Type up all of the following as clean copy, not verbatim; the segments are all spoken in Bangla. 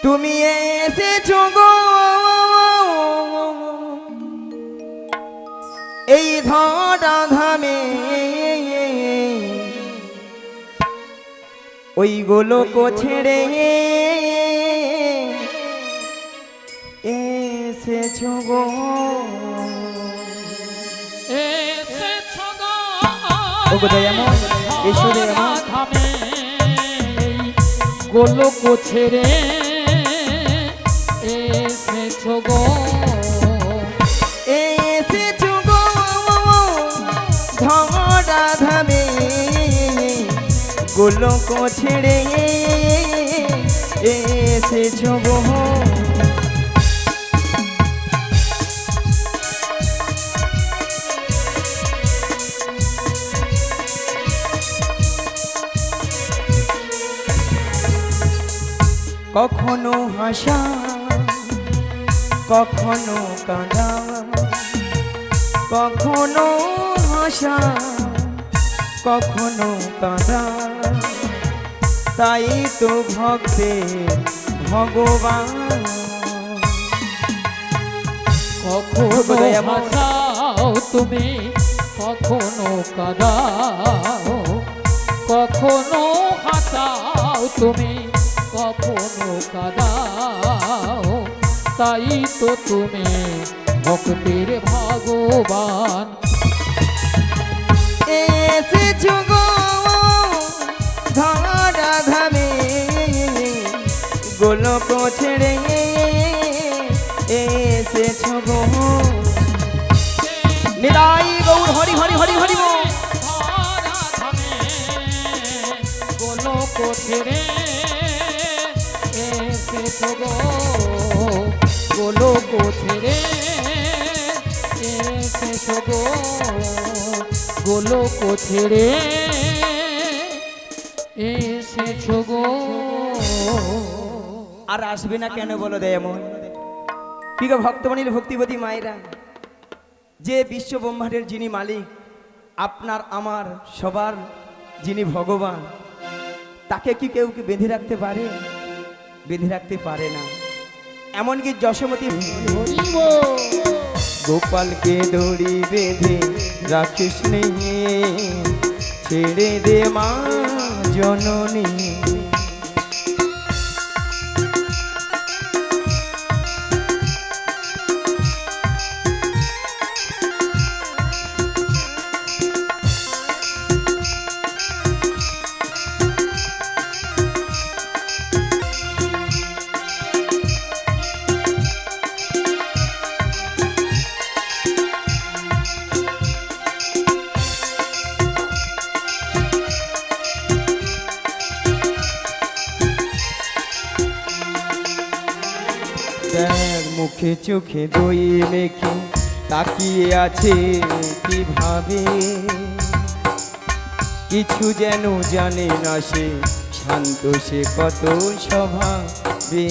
তুমি এসেছো গো এই ধরা ধামে, ওই গোলক ছেড়ে এসেছো গো। ও গো দয়াময়, এসো দয়াময়, গোলক ছেড়ে এসেছো গো, এসেছো গো ধরা ধামে, গোলক ছেড়ে এসেছো গো। কখনো হাসা কখনো কাঁদা, কখনো হাসা কখনো কাঁদা, তাই তো ভক্তের ভগবান। কখনো হাসাও তুমি, কখনো কাঁদাও, কখনো হাসাও তুমি, কখনো কাঁদাও, তাই তো তুমি ভক্তের ভগবান। এসেছো গো ধরা ধামে, গোলক ছেড়ে এসেছো গো। নিতাই গৌর হরি হরি হরি হরি গো। ধরা ধামে গোলক ছেড়ে এসেছো গো, গোলক ছেড়ে এসেছো গো, গোলক ছেড়ে এসেছো গো। আর আসবে না কেন বলো দয়াময়? কি গো ভক্তমণির ভক্তিবতী মায়েরা, যে বিশ্ব ব্রহ্মাণ্ডের যিনি মালিক, আপনার আমার সবার যিনি ভগবান, তাকে কি কেউ কি বেঁধে রাখতে পারে? বেঁধে রাখতে পারে না। এমনকি যশোমতী গোপালকে দড়ি বেঁধে রাখিস নে, ছেড়ে দে মা জননী। দেখ মুখে চোখে দই মেখে তাকিয়ে আছে কিভাবে, কিছু যেন জানে না সে, শান্ত সে কত স্বভাবে,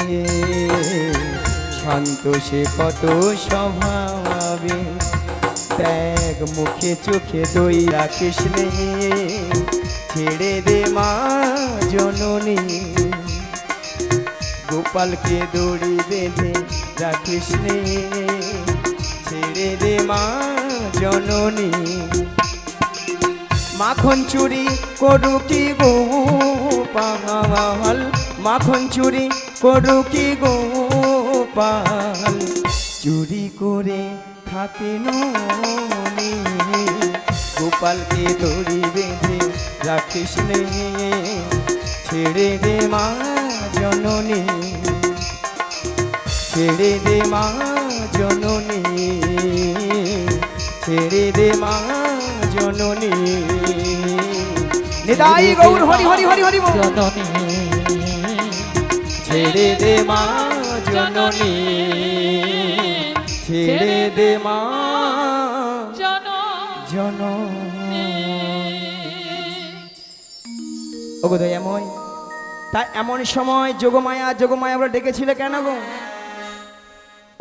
শান্ত সে কত স্বভাবে। দেখ মুখে চোখে দই রাখিস নে, ছেড়ে দে মা জননী। গোপালকে দড়ি বেঁধে রাখিস নে, ছেড়ে দে মা জননী। মাখন চুরি করু কি গোপাল, মাখন চুরি করু কি গোপাল, চুরি করে থাকে ননি। গোপালকে দড়ি বেঁধে রাখিস নে, ছেড়ে দে মা জননী, ছেড়ে দে মা জননী, ছেড়ে দে মা জননী। নিতাই গৌর হরি হরি হরি হরি বল। জননী ছেড়ে দে মা জননী, ছেড়ে দে মা জননী। ওগো দয়াময়, তা এমন সময় যোগমায়া যোগমায়া বলে ডেকেছিলে কেন গো?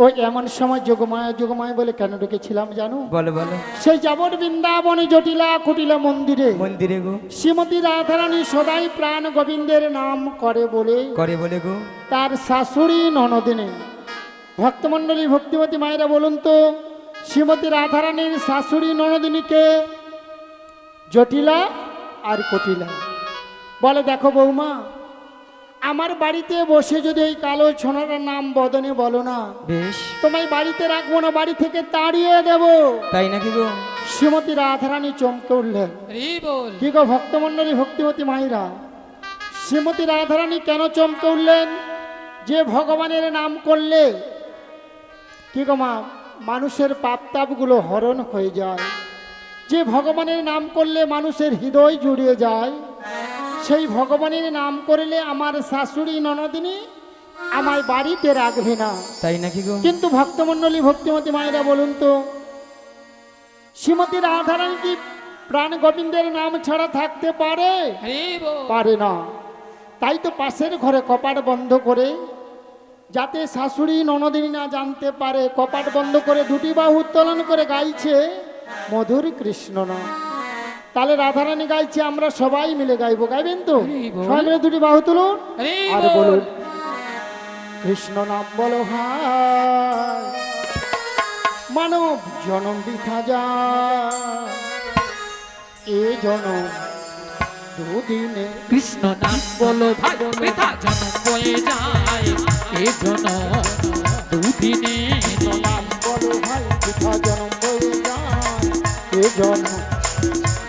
ওই এমন সময় যোগমায়া যোগমায়া বলে কেন ডেকেছিলাম জানো? বলো বলো। সেই যাবর বৃন্দাবনে জটিলা কুটিলা মন্দিরে মন্দিরে গো। শ্রীমতী রাধারানী সদাই প্রাণ গোবিন্দের নাম করে বলে গো। তার শাশুড়ি ননদিনী। ভক্তমণ্ডলী ভক্তিমতী মায়েরা বলুন তো, শ্রীমতী রাধারানীর শাশুড়ি ননদিনীকে? জটিলা আর কুটিলা। বলে দেখো বৌমা, আমার বাড়িতে বসে যদি ওই কালো ছোনাটার নাম বদনে বলো না, বেশ। তোমায় বাড়িতে রাখবো না, বাড়ি থেকে তাড়িয়ে দেব। তাই নাকি গো? শ্রীমতী রাধারানী চমকে উঠলেন। কি গো ভক্তমণ্ডলী ভক্তিমতী মায়েরা, শ্রীমতী রাধারানী কেন চমকে উঠলেন? যে ভগবানের নাম করলে কি গো মা, মানুষের পাপ তাপগুলো হরণ হয়ে যায়। যে ভগবানের নাম করলে মানুষের হৃদয় জুড়িয়ে যায়, সেই ভগবানের নাম করলে আমার শাশুড়ি ননদিনী আমায় বাড়িতে রাখবে না। তাই নাকি গো? কিন্তু ভক্তমণ্ডলী ভক্তিমতী মায়েরা বলুন তো, শ্রীমতী রাধারানী কি প্রাণ গোবিন্দের নাম ছাড়া থাকতে পারে? পারে না। তাই তো পাশের ঘরে কপাট বন্ধ করে, যাতে শাশুড়ি ননদিনী না জানতে পারে, কপাট বন্ধ করে দুটি বাহু উত্তোলন করে গাইছে মধুর কৃষ্ণ নাম। তাহলে রাধারানী গাইছে, আমরা সবাই মিলে গাইবো। গাইবেন তো? সবাই মিলে দুটি বাহু তুলুন আর বলুন, কৃষ্ণ নাম বলো ভাই, মানব জনম বৃথা যায়, এ জনম দুদিনে। কৃষ্ণ নাম বলো ভাই, বৃথা জনম বয়ে যায়, এ জনম দুদিনে। নাম বলো ভাই, বৃথা জনম বয়ে যায়, এ জনম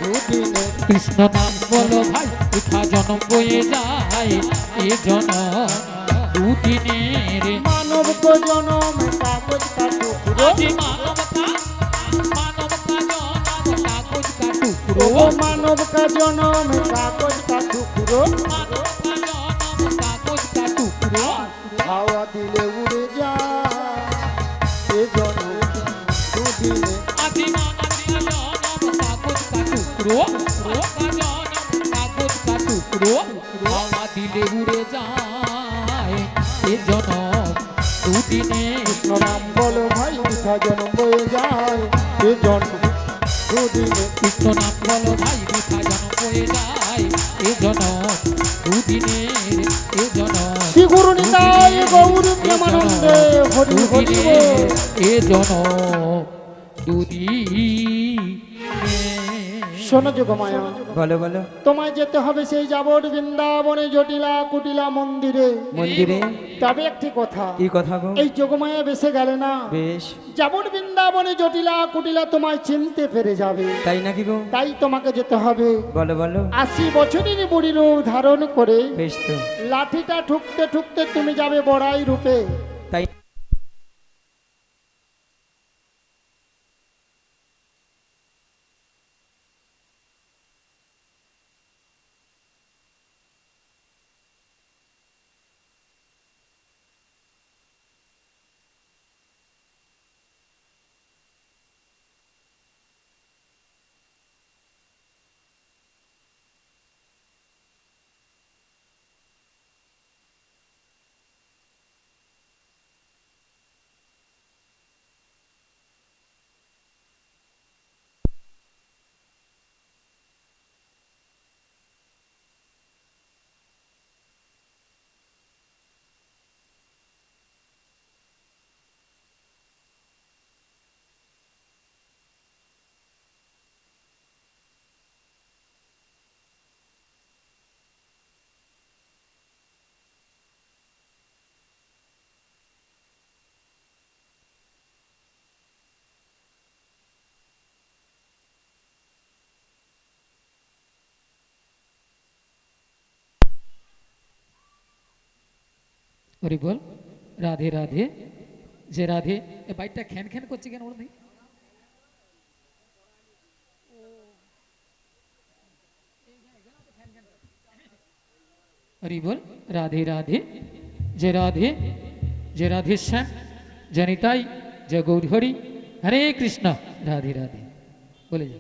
দুদিনে। কৃষ্ণ নাম বলো ভাই, বৃথা জনম বয়ে যায়, এ জনম দুদিনে রে। মানব কো জনম কাগজ কা টুকরো, আজি মানবতা, মানবতা জনম কাগজ কা টুকরো। ও মানব কা জনম কাগজ কা টুকরো, মানবতা জনম কাগজ কা টুকরো। হাওয়া দিলে উড়ে যায়, এ জনম দুদিনে। আজি মানবতা জনম কাগজ কা টুকরো, মানবতা জনম কাগজ কা টুকরো। হাওয়া দিলে উড়ে যায়, এ জনম দুদিনে। কৃষ্ণ নাম বলো ভাই, বৃথা জনম বয়ে যায়, এ জনম দুদিনে। কৃষ্ণ নাম বলো ভাই, বৃথা জনম বয়ে যায়, এ জনম দুদিনে, এ জনম শ্রী গুরু নিতাই গৌর প্রেমানন্দে হরি হরি দুদিনে, বল। এ জনম দুদিনে। শোনো যোগমায়া, বলো বলো। তোমায় যেতে হবে সেই যাবর বৃন্দাবনে জটিলা কুটিলা মন্দিরে। মন্দিরে? তবে একটি কথা, কি কথা গো? এই যোগমায়া বেসে গেলে না, বেশ। যাবর বৃন্দাবনে জটিলা কুটিলা তোমায় চিনতে পেরে যাবে। তাই নাকি গো? তাই তোমাকে যেতে হবে বলো বলো। 80 বছরের বুড়ি রূপ ধারণ করে। বেশ তো। লাঠিটা ঠুকতে ঠুকতে তুমি যাবে বড়াই রূপে। তাই হরি বল। রাধে রাধে। যে রাধে, এ বাইকটা খ্যান খ্যান করছে কেন ওর নেই? হরি বল। রাধে রাধে। যে রাধে, যে রাধে শ্যাম, জনিতাই, যে গৌর হরি। হরে কৃষ্ণ। রাধে রাধে বলে যা।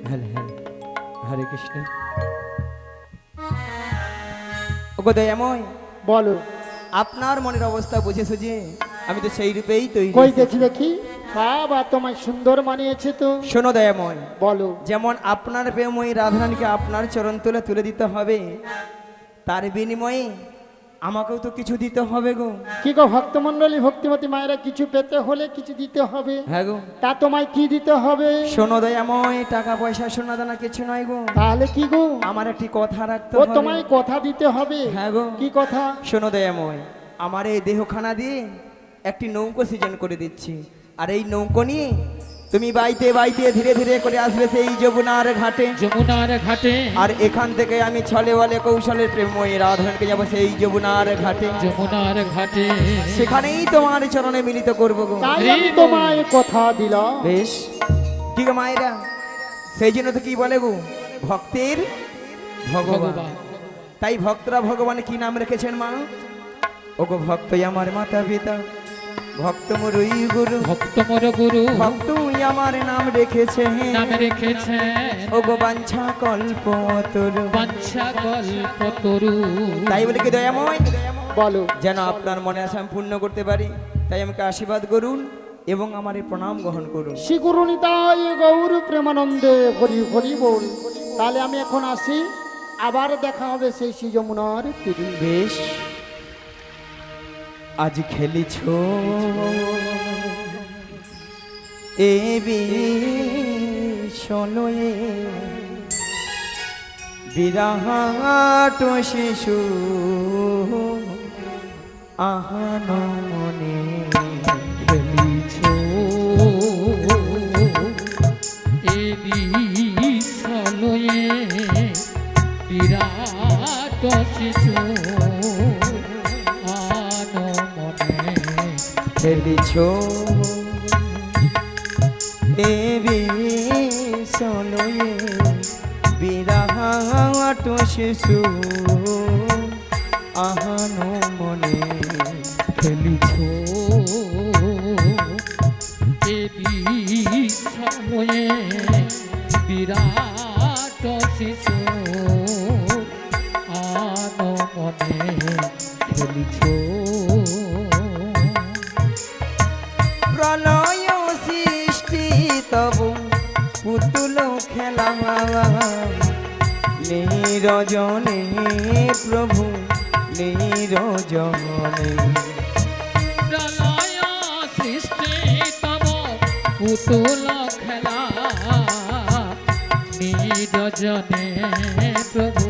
Hello hello. হরে কৃষ্ণ। ওগো দয়াময়, বলো। আপনার মনের অবস্থা বুঝেছো যে আমি তো সেই রূপেই তৈরি। কই দেখি দেখি, বাবা তোমায় সুন্দর মানিয়েছে তো। শোনো দয়াময়, বলো। যেমন আপনার প্রেমময়ী রাধারানীকে আপনার চরণ তুলে তুলে দিতে হবে, তার বিনিময়ে আমাকেও তো কিছু দিতে হবে গো। কি গো ভক্তমণ্ডলী, ভক্তিমতী মায়েরা, কিছু পেতে হলে কিছু দিতে হবে। হ্যাঁ গো। তা তোমায় কি দিতে হবে? শোনো দয়াময়, টাকা পয়সা সোনা দানা কিছু নয় গো, তাহলে কি গো? আমার একটি কথা রাখতে ও হবে। তোমায় কথা দিতে হবে। হ্যাঁ গো। কি কথা? শোনো দয়াময়, আমার এই দেহখানা দিয়ে একটি নৌকো সৃজন করে দিচ্ছি, আর এই নৌকো নিয়ে তুমি বাইতে বাইতে ধীরে ধীরে করে আসবে সেই যমুনার ঘাটে। যমুনার ঘাটে, আর এখান থেকে আমি ছলে বলে কৌশলের প্রেমময়ী রাধারানীকে যাবো সেই যমুনার ঘাটে। যমুনার ঘাটে, সেখানেই তোমার চরণে মিলিত করবো গো। তাই আমি তোমায় কথা দিলাম। বেশ, কি গো মায়েরা, সেই জন্য তো কি বলে গো, ভক্তের ভগবান। ভগবান। তাই ভক্তরা ভগবানের কি নাম রেখেছেন মা? ও গো ভক্তই আমার মাতা পিতা, ভক্ত মরুই গুরু, ভক্ত মোর গুরু, ভক্তই আমার নাম রেখেছে, নাম রেখেছেন ও গো বাঞ্ছা কল্পতরু। বাঞ্ছা কল্পতরু। তাই বলে কি দয়াময়, বলো। যেন আপনার মনে আশা আমি পূর্ণ করতে পারি, তাই আমাকে আশীর্বাদ করুন এবং আমার এই প্রণাম গ্রহণ করুন। শ্রী গুরু নিতাই গৌর প্রেমানন্দে হরি হরি বল। তাহলে আমি এখন আসি, আবার দেখা হবে সেই শ্রী যমুনার তীরে। বেশ, আজ খেলিছ এ বিষয়ে বিরাট শিশু আহান মনে। খেলিছ এ বিষলয়ে বিরাট শিশু আন মনে। খেলিছ এ বিষয়ে বিরাট শিশু আহান মনে। খেলিছ এ বিষলয়ে বিরাট শিশু আন মনে। খেলিছ প্রলয় সৃষ্টি তবু পুতুল খেলা নিরজনে প্রভু নিরজনে। প্রলয় সৃষ্টি তব পুতুল খেলা নিরজনে প্রভু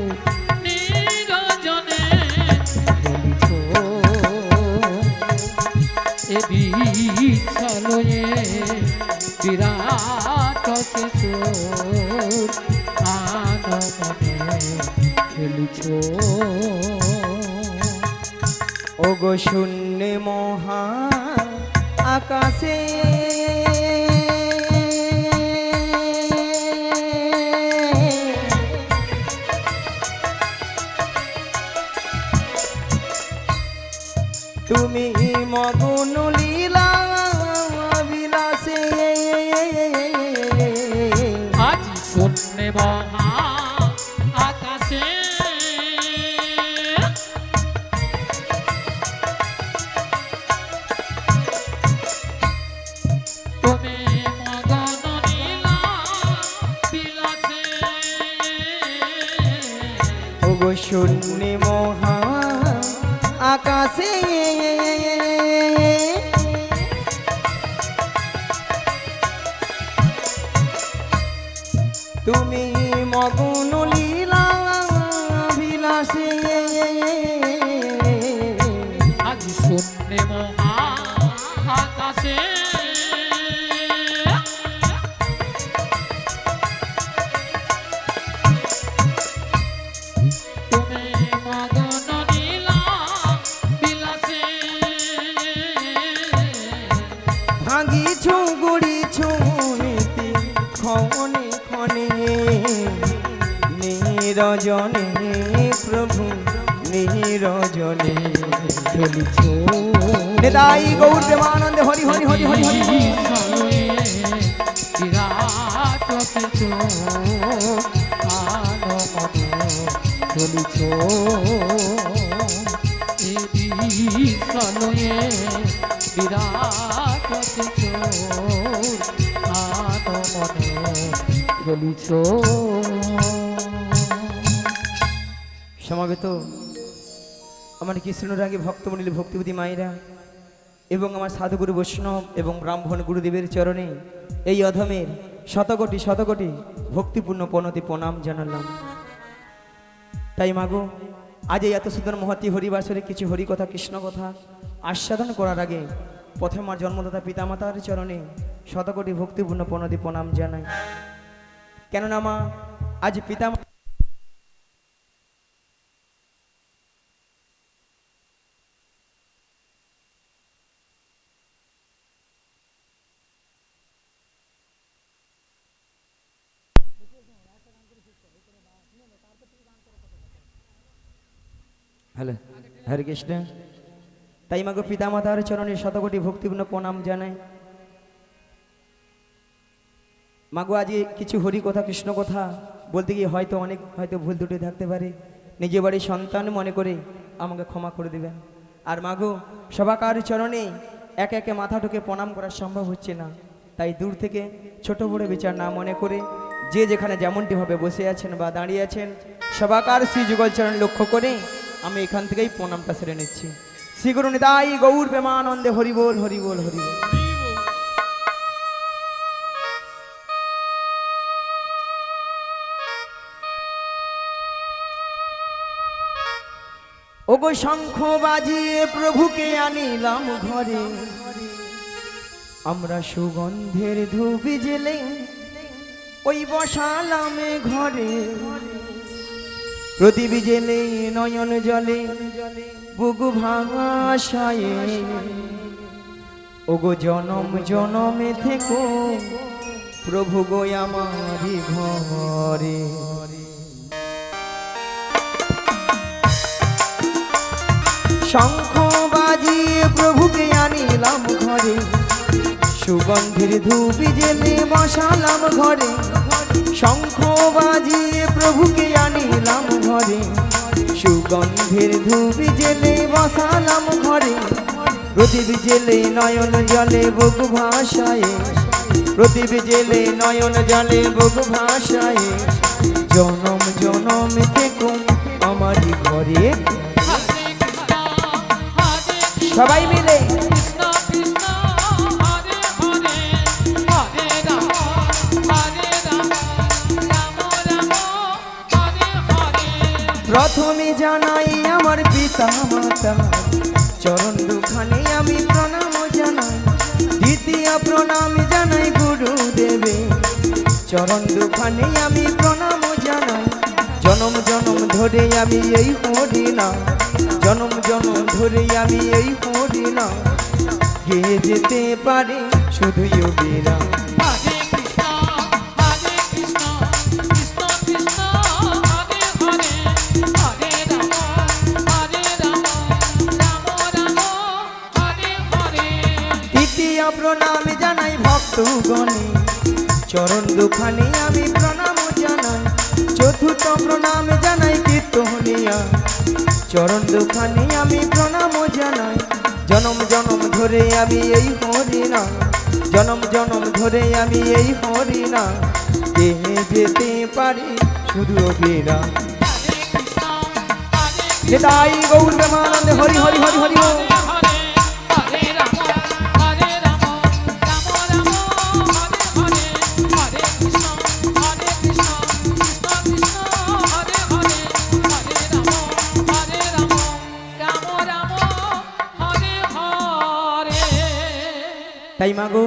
নিরজনে। খেলিছ এ বিছলয়ে বিরাট শিশু আন মনে। খেলিছ ও গো শূন্য মহা আকাশে তুমি মগ্ন লীলা বিলাসে। আজ শূন্যে মহা আকাশে তুমি মগন নীলা বিলাসে। ও গো শূন্য মহা আকাশে তুমি মগ্ন লীলা বিলাসে। আজ শূন্যে মহা আকাশে তুমি মগন নীলা বিলাসে। ভাঙিছু গুড়িছু নীতি ক্ষণে ক্ষণে নিরজনে প্রভু নিরজনে। খেলিছ নিতাই গৌর প্রেমানন্দে হরি হরি হরি হরি হরি। বিরাট কিছু আন মনে। চলিছ লয়ে বিরাট চোর আনো মনে গলিছ সমাবেত আমার কৃষ্ণরাগী ভক্তমণ্ডলী ভক্তিপতি মায়েরা এবং আমার সাধুগুরু বৈষ্ণব এবং ব্রাহ্মণ গুরুদেবের চরণে এই অধমের শতকোটি শতকোটি ভক্তিপূর্ণ প্রণতি প্রণাম জানালাম। তাই মাগো আজ এই এত সুন্দর মহতি হরিবাসরে কিছু হরিকথা কৃষ্ণ কথা আস্বাদন করার আগে প্রথমে আমার জন্মদাতা পিতামাতার চরণে শতকোটি ভক্তিপূর্ণ প্রণতি প্রণাম জানাই। কেননা মা আজ পিতা হ্যালো হরে কৃষ্ণ। তাই মাগো পিতা মাতার চরণে শতকোটি ভক্তিপূর্ণ প্রণাম জানাই। মাগো আজ কিছু হরি কথা কৃষ্ণ কথা বলতে গিয়ে হয়তো ভুল দুটি থাকতে পারে, নিজের বাড়ির সন্তান মনে করে আমাকে ক্ষমা করে দেবেন। আর মাগো সবাকার চরণে একে একে মাথা ঢুকে প্রণাম করা সম্ভব হচ্ছে না, তাই দূর থেকে ছোট বড় বিচার না মনে করে যে যেখানে যেমনটি ভাবে বসে আছেন বা দাঁড়িয়ে আছেন সবাকার শ্রী যুগল চরণ লক্ষ্য করে আমি এখান থেকেই প্রণামটা সেরে নিচ্ছি। শ্রী গুরু নিতাই গৌর প্রেমানন্দে হরি বল হরি বল হরি বল। ওগো শঙ্খ বাজিয়ে প্রভুকে আনিলাম ঘরে, আমরা সুগন্ধের ধূপ জেলে ওই বসালাম ঘরে, প্রদীপ জেলে নয়ন জলে বুকু ভাঙাশায়, ওগো জনম জনমে থেকো প্রভু গো আমারি ঘরে। শঙ্খ বাজিয়ে প্রভুকে আনিলাম ঘরে, সুগন্ধের ধূপ জেলে বসালাম ঘরে, শঙ্খ বাজিয়ে প্রভুকে আনিলাম ঘরে, সুগন্ধের ধূপ জেলে বসালাম ঘরে, প্রদীপ জেলে নয়ন জলে বুক ভাসায়, প্রদীপ জেলে নয়ন জলে বুক ভাসায়, জনম জনম থেকো আমারি ঘরে। সবাই মিলে প্রথমে জানাই আমার পিতা মাতা চরণ দুখানে আমি প্রণাম জানাই, দ্বিতীয় প্রণাম জানাই গুরুদেবে চরণ দুখানে আমি প্রণাম জানাই। জনম জনম ধরে আমি এই হরি না, জনম জনম ধরে আমি এই হরি না, গেয়ে যেতে পারে শুধুই অবিরা। তৃতীয় প্রণাম জানাই ভক্তগণে চরণ দুখানে আমি প্রণাম জানাই, চতুর্থ প্রণাম জানাই কীর্তনিয়া চরণ দুখানে আমি প্রণাম জানাই। জনম জনম ধরে আমি এই হরি না, জনম জনম ধরে আমি এই হরি না, গেয়ে যেতে পারি শুধু অবিরা। নিতাই গৌর প্রেমানন্দে হরি হরি হরি হরি বল। তাই মাগো